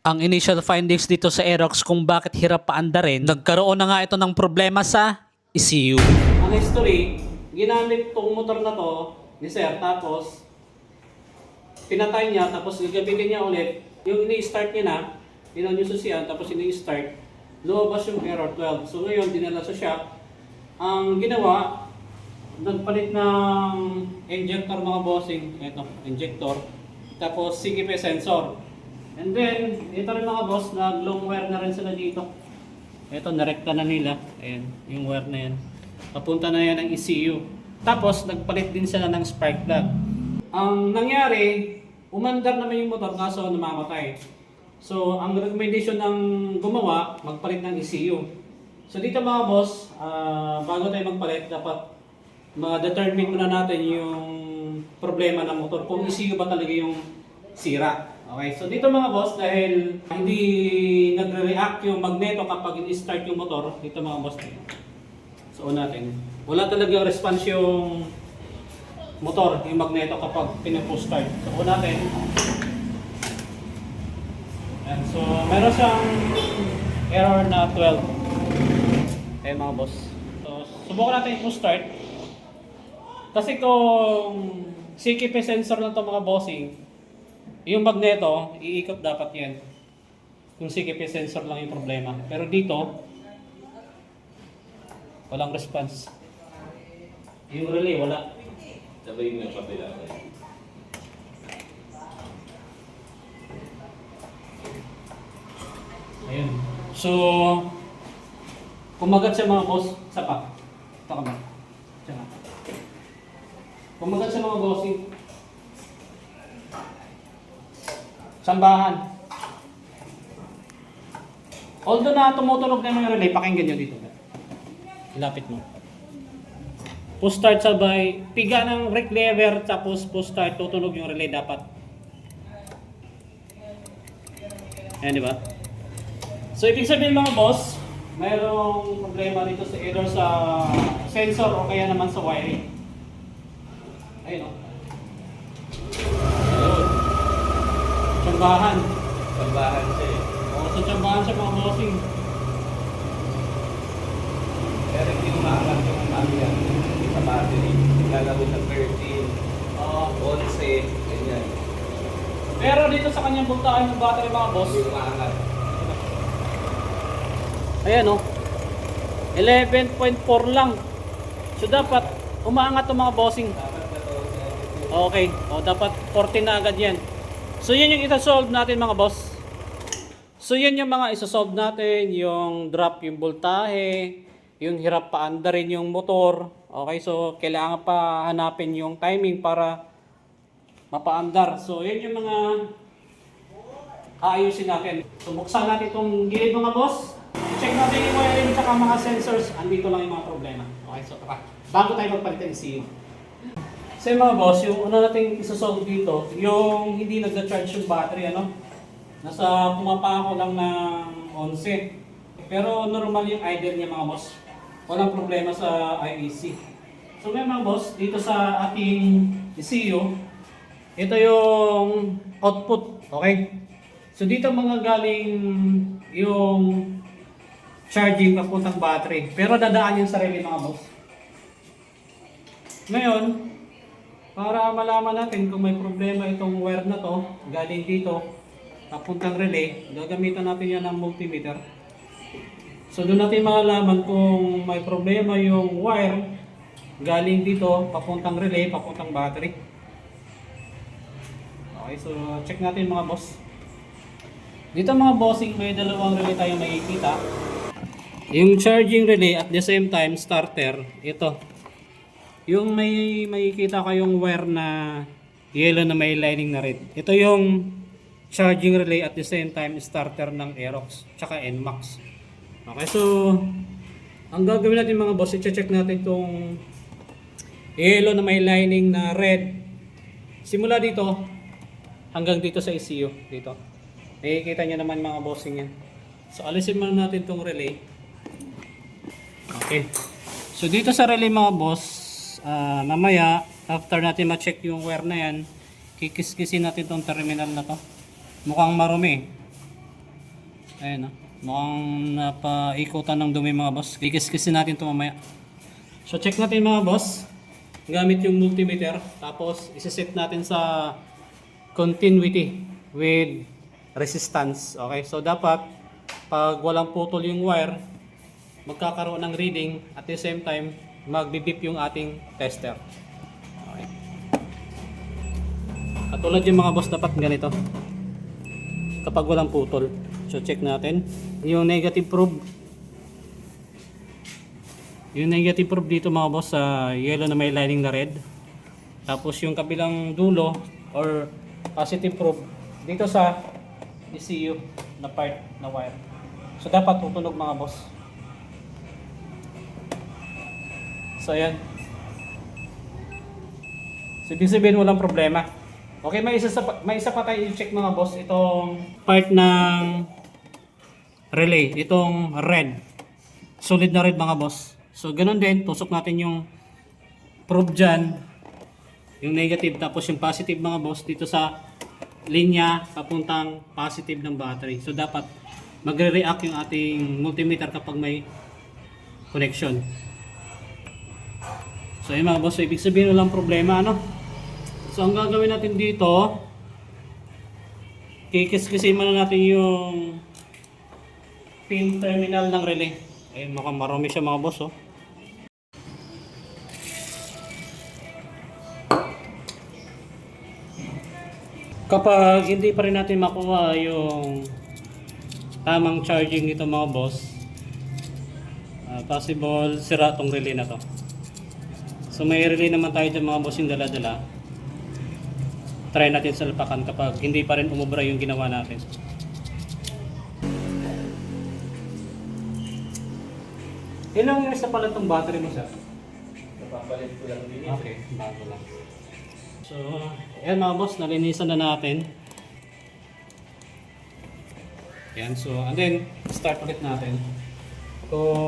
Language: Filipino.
Ang initial findings dito sa Aerox kung bakit hirap paandarin, nagkaroon na nga ito ng problema sa ECU. Ang history, ginamit tong motor na to ni Sir, tapos pinatay niya, tapos gagamitin niya ulit. Yung ini-start niya na, yun yung susian, tapos ini-start, lumabas yung error 12. So ngayon, dinala sa shop. Ang ginawa, nagpalit ng injector mga bossing, ito, injector, tapos CKP sensor. And then, ito rin mga boss, nag-long wire na rin sila dito. Ito, narekta na nila. Ayan, yung wire na yan. Papunta na yan ng ECU. Tapos, nagpalit din sila ng spark plug. Ang nangyari, umandar naman yung motor kaso namamatay. So, ang recommendation ng gumawa, magpalit ng ECU. So, dito mga boss, bago tayo magpalit, dapat ma-determine muna natin yung problema ng motor. Kung ECU ba talaga yung sira. Okay, so dito mga boss, dahil hindi nagre-react yung magneto kapag i-start yung motor, dito mga boss, so natin, wala talagang response yung motor, yung magneto kapag pinapush start. So natin, and so meron siyang error na 12. Ayan mga boss. So subukan natin i-push start. Kasi kung CKP sensor na to mga bossing, yung magneto, iikot dapat yan. Kung CKP sensor lang yung problema. Pero dito, walang response. Yung relay, wala. Sabay mo yung kapila. Ayun. So, kumagat siya mga boss, sapa. Ito ka ba? Diyan. Kumagat siya mga bossing. Sambahan. Although na tumutunog na yung relay, pakinggan nyo dito. Ilapit mo. Push start sabay, piga ng brake lever, tapos push start, tutunog yung relay dapat. Ayan, di ba? So, ibig sabihin mga boss, mayroong problema dito sa either sa sensor o kaya naman sa wiring. Ayun o. Tsambahan. Sambahan siya eh. O, sa tsambahan siya mga bossing. Pero hindi umaangat yung ano yan. Sa battery. Lalaro sa 13, 11, ganyan. Pero dito sa kanyang voltahe ng battery mga boss, Hindi umaangat. ayan o, 11.4 lang. So dapat umaangat ang mga bossing. Dapat na to. Okay, o dapat 14 na agad yan. So yan yung isa-solve natin mga boss. So yan yung mga isa-solve natin, yung drop yung voltahe, yung hirap paandarin yung motor. Okay, so kailangan pa hanapin yung timing para mapaandar. So yan yung mga aayusin natin. So buksan natin itong gilid mga boss. Check natin yung wiring at mga sensors. Andito lang yung mga problema. Okay, so tara. Bago tayo magpalit ng ECU. So mga boss, yung una natin isa-solve dito, yung hindi nagda-charge yung battery, ano? Nasa pumapako lang ng 11. Pero normal yung idle niya mga boss. Walang problema sa IEC. So may mga boss, dito sa ating ECU, ito yung output, okay? So dito mga galing yung charging papuntang battery. Pero dadaan yung sarili mga boss. Ngayon, para malaman natin kung may problema itong wire na to, galing dito, papuntang relay, gagamitan natin yan ng multimeter. So doon natin malalaman kung may problema yung wire, galing dito, papuntang relay, papuntang battery. Okay, so check natin mga boss. Dito mga bossing, may dalawang relay tayong makikita. Yung charging relay at the same time starter, ito. Yung may makikita kayong wire na yellow na may lining na red. Ito yung charging relay at the same time starter ng Aerox tsaka NMAX. Okay, so ang gagawin natin mga boss, i-check natin itong yellow na may lining na red. Simula dito hanggang dito sa ECU dito. Nakikita nyo naman mga bossing yan. So alisin muna natin itong relay. Okay. So dito sa relay mga boss, mamaya after natin ma-check yung wire na yan, kikis-kisin natin itong terminal na to. Mukhang marumi. Ayan o. Mukhang napaikutan ng dumi mga boss. Kikis-kisin natin ito mamaya. So check natin mga boss. Gamit yung multimeter. Tapos isiset natin sa continuity with resistance. Okay, so dapat pag walang putol yung wire, magkakaroon ng reading at the same time magbibip yung ating tester. Okay. Katulad yung mga boss dapat ganito. Kapag walang putol. So check natin yung negative probe. Yung negative probe dito mga boss sa yellow na may lining na red. Tapos yung kabilang dulo or positive probe dito sa ECU na part na wire. So dapat tutunog mga boss. So ayan. So ibig sabihin walang problema. Okay, may isa pa tayo i-check mga boss, itong part ng relay, itong red. Solid na red mga boss. So ganun din, tusok natin yung probe dyan, yung negative tapos yung positive mga boss dito sa linya papuntang positive ng battery. So dapat magre-react yung ating multimeter kapag may connection. So yun mga boss, so, ibig sabihin walang problema ano. So ang gagawin natin dito, kikis-kisin muna natin yung pin terminal ng relay. Ayun, mukhang marami siya mga boss oh. Kapag hindi pa rin natin makuha yung tamang charging nito mga boss, possible sira tong relay na to. So may relay naman tayo dyan mga boss yung dala-dala. Try natin salpakan kapag hindi pa rin umubra yung ginawa natin. Ilang years na pala itong battery mo sir? Napapalit ko lang din. Okay, bago lang. So, ayan mga boss, nalinisan na natin. Ayan, so, and then, start ulit natin. Kung